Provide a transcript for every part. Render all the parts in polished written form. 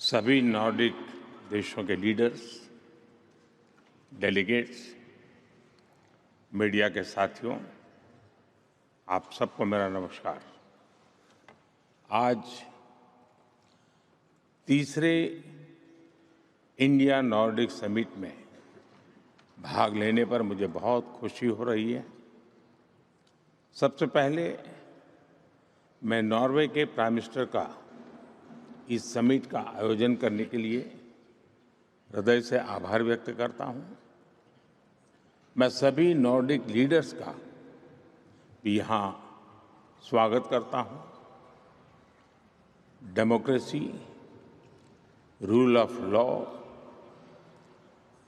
सभी नॉर्डिक देशों के लीडर्स, डेलीगेट्स, मीडिया के साथियों, आप सबको मेरा नमस्कार। आज तीसरे इंडिया नॉर्डिक समिट में भाग लेने पर मुझे बहुत खुशी हो रही है। सबसे पहले मैं नॉर्वे के प्राइम मिनिस्टर का इस समिट का आयोजन करने के लिए हृदय से आभार व्यक्त करता हूं। मैं सभी नॉर्डिक लीडर्स का भी यहाँ स्वागत करता हूं। डेमोक्रेसी, रूल ऑफ लॉ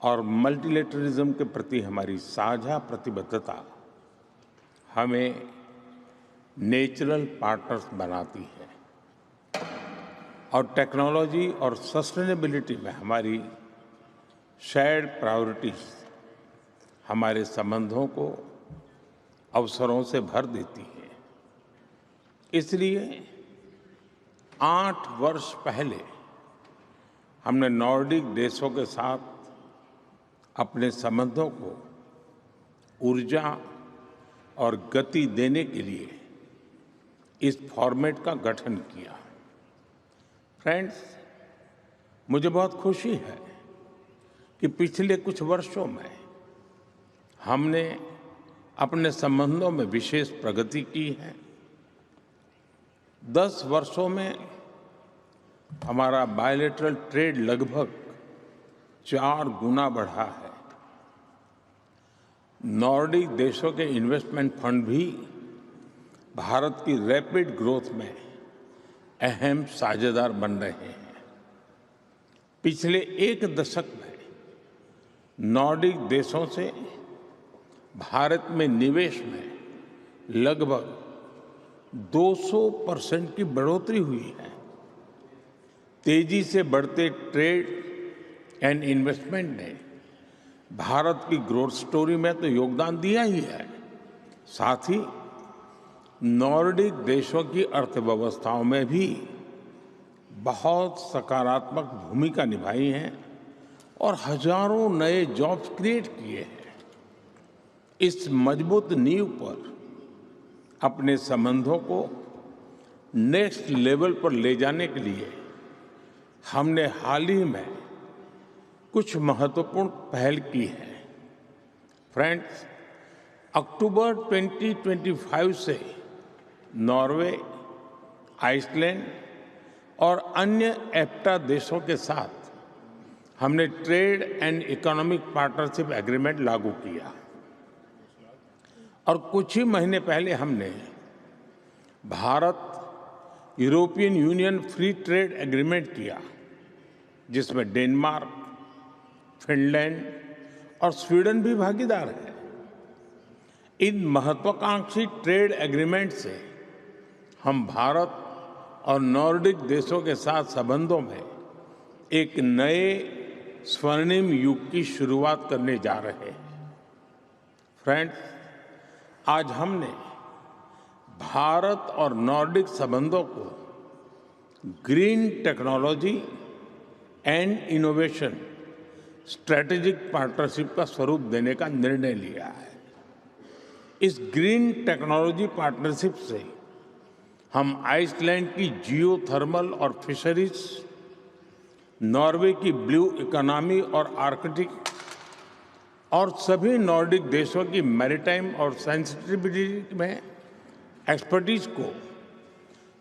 और मल्टीलेटरलिज्म के प्रति हमारी साझा प्रतिबद्धता हमें नेचुरल पार्टनर्स बनाती है और टेक्नोलॉजी और सस्टेनेबिलिटी में हमारी शेयर्ड प्रायोरिटीज हमारे संबंधों को अवसरों से भर देती है। इसलिए 8 वर्ष पहले हमने नॉर्डिक देशों के साथ अपने संबंधों को ऊर्जा और गति देने के लिए इस फॉर्मेट का गठन किया। फ्रेंड्स, मुझे बहुत खुशी है कि पिछले कुछ वर्षों में हमने अपने संबंधों में विशेष प्रगति की है। 10 वर्षों में हमारा बायलैटरल ट्रेड लगभग 4 गुना बढ़ा है। नॉर्डिक देशों के इन्वेस्टमेंट फंड भी भारत की रैपिड ग्रोथ में अहम साझेदार बन रहे हैं। पिछले 1 दशक में नॉर्डिक देशों से भारत में निवेश में लगभग 200% की बढ़ोतरी हुई है। तेजी से बढ़ते ट्रेड एंड इन्वेस्टमेंट ने भारत की ग्रोथ स्टोरी में तो योगदान दिया ही है, साथ ही नॉर्डिक देशों की अर्थव्यवस्थाओं में भी बहुत सकारात्मक भूमिका निभाई है और हजारों नए जॉब्स क्रिएट किए हैं। इस मजबूत नींव पर अपने संबंधों को नेक्स्ट लेवल पर ले जाने के लिए हमने हाल ही में कुछ महत्वपूर्ण पहल की है। फ्रेंड्स, अक्टूबर 2025 से नॉर्वे, आइसलैंड और अन्य एफ्टा देशों के साथ हमने trade and economic partnership agreement लागू किया और कुछ ही महीने पहले हमने Bharat European union free trade agreement किया, जिसमें डेनमार्क, फिनलैंड और स्वीडन भी भागीदार है। इन महत्वाकांक्षी ट्रेड एग्रीमेंट से हम भारत और नॉर्डिक देशों के साथ संबंधों में एक नए स्वर्णिम युग की शुरुआत करने जा रहे हैं। फ्रेंड्स, आज हमने भारत और नॉर्डिक संबंधों को green technology and innovation strategic partnership का स्वरूप देने का निर्णय लिया है। इस ग्रीन टेक्नोलॉजी पार्टनरशिप से हम आइसलैंड की जियोथर्मल और फिशरीज, नॉर्वे की ब्लू इकोनॉमी और आर्कटिक और सभी नॉर्डिक देशों की मैरीटाइम और सेंसिटिविटी में एक्सपर्टीज को,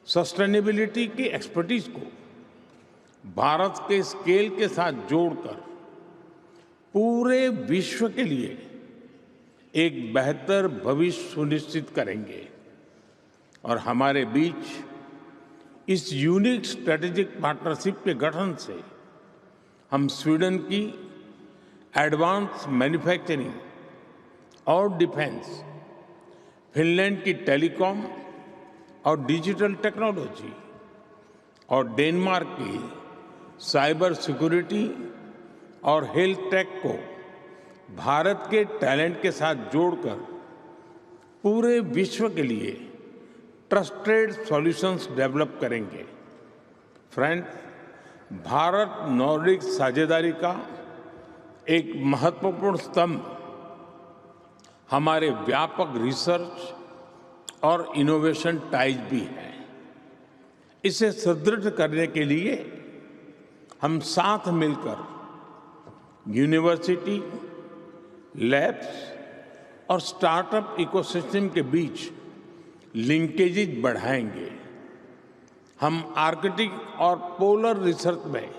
सस्टेनेबिलिटी की एक्सपर्टीज को भारत के स्केल के साथ जोड़कर पूरे विश्व के लिए एक बेहतर भविष्य सुनिश्चित करेंगे और हमारे बीच इस यूनिक स्ट्रेटेजिक पार्टनरशिप के गठन से हम स्वीडन की एडवांस मैन्युफैक्चरिंग और डिफेंस, फिनलैंड की टेलीकॉम और डिजिटल टेक्नोलॉजी और डेनमार्क की साइबर सिक्योरिटी और हेल्थ टेक को भारत के टैलेंट के साथ जोड़कर पूरे विश्व के लिए ट्रस्टेड सॉल्यूशंस डेवलप करेंगे। फ्रेंड्स, भारत नॉर्डिक साझेदारी का एक महत्वपूर्ण स्तंभ हमारे व्यापक रिसर्च और इनोवेशन टाइज भी है। इसे सुदृढ़ करने के लिए हम साथ मिलकर यूनिवर्सिटी, लैब्स और स्टार्टअप इकोसिस्टम के बीच लिंकेजेज बढ़ाएंगे। हम आर्कटिक और पोलर रिसर्च में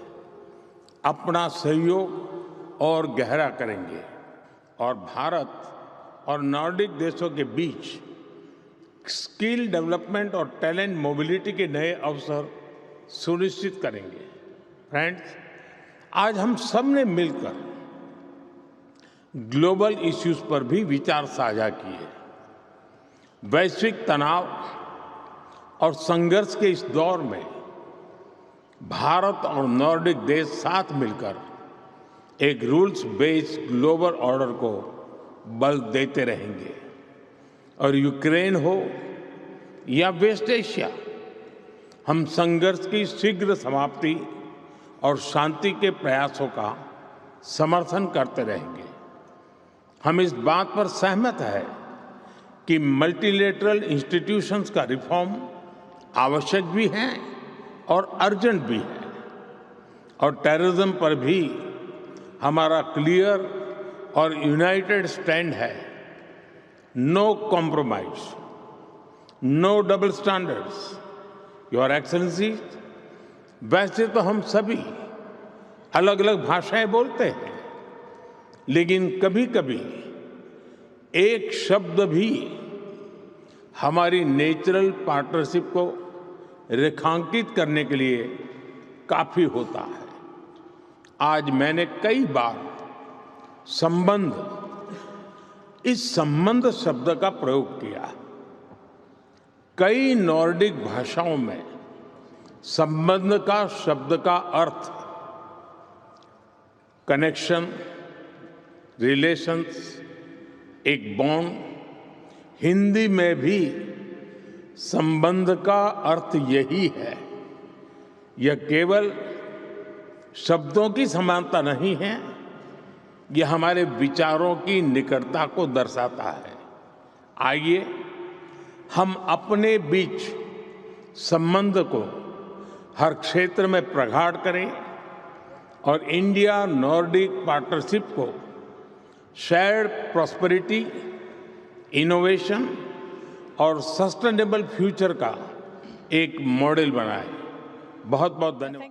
अपना सहयोग और गहरा करेंगे और भारत और नॉर्डिक देशों के बीच स्किल डेवलपमेंट और टैलेंट मोबिलिटी के नए अवसर सुनिश्चित करेंगे। फ्रेंड्स, आज हम सब ने मिलकर ग्लोबल इश्यूज पर भी विचार साझा किए। वैश्विक तनाव और संघर्ष के इस दौर में भारत और नॉर्डिक देश साथ मिलकर एक रूल्स बेस्ड ग्लोबल ऑर्डर को बल देते रहेंगे। और यूक्रेन हो या वेस्ट एशिया, हम संघर्ष की शीघ्र समाप्ति और शांति के प्रयासों का समर्थन करते रहेंगे। हम इस बात पर सहमत हैं कि मल्टीलेटरल इंस्टीट्यूशंस का रिफॉर्म आवश्यक भी है और अर्जेंट भी है। और टेररिज्म पर भी हमारा क्लियर और यूनाइटेड स्टैंड है। No compromise, no double standards. Your excellency, वैसे तो हम सभी अलग अलग भाषाएं बोलते हैं, लेकिन कभी कभी एक शब्द भी हमारी नेचुरल पार्टनरशिप को रेखांकित करने के लिए काफी होता है। आज मैंने कई बार इस संबंध शब्द का प्रयोग किया। कई नॉर्डिक भाषाओं में संबंध का शब्द का अर्थ कनेक्शन, रिलेशंस, एक बॉन्ड। हिंदी में भी संबंध का अर्थ यही है। यह केवल शब्दों की समानता नहीं है, यह हमारे विचारों की निकटता को दर्शाता है। आइए हम अपने बीच संबंध को हर क्षेत्र में प्रगाढ़ करें और इंडिया नॉर्डिक पार्टनरशिप को शेयर्ड प्रॉस्पेरिटी, इनोवेशन और सस्टेनेबल फ्यूचर का एक मॉडल बनाएं। बहुत बहुत धन्यवाद।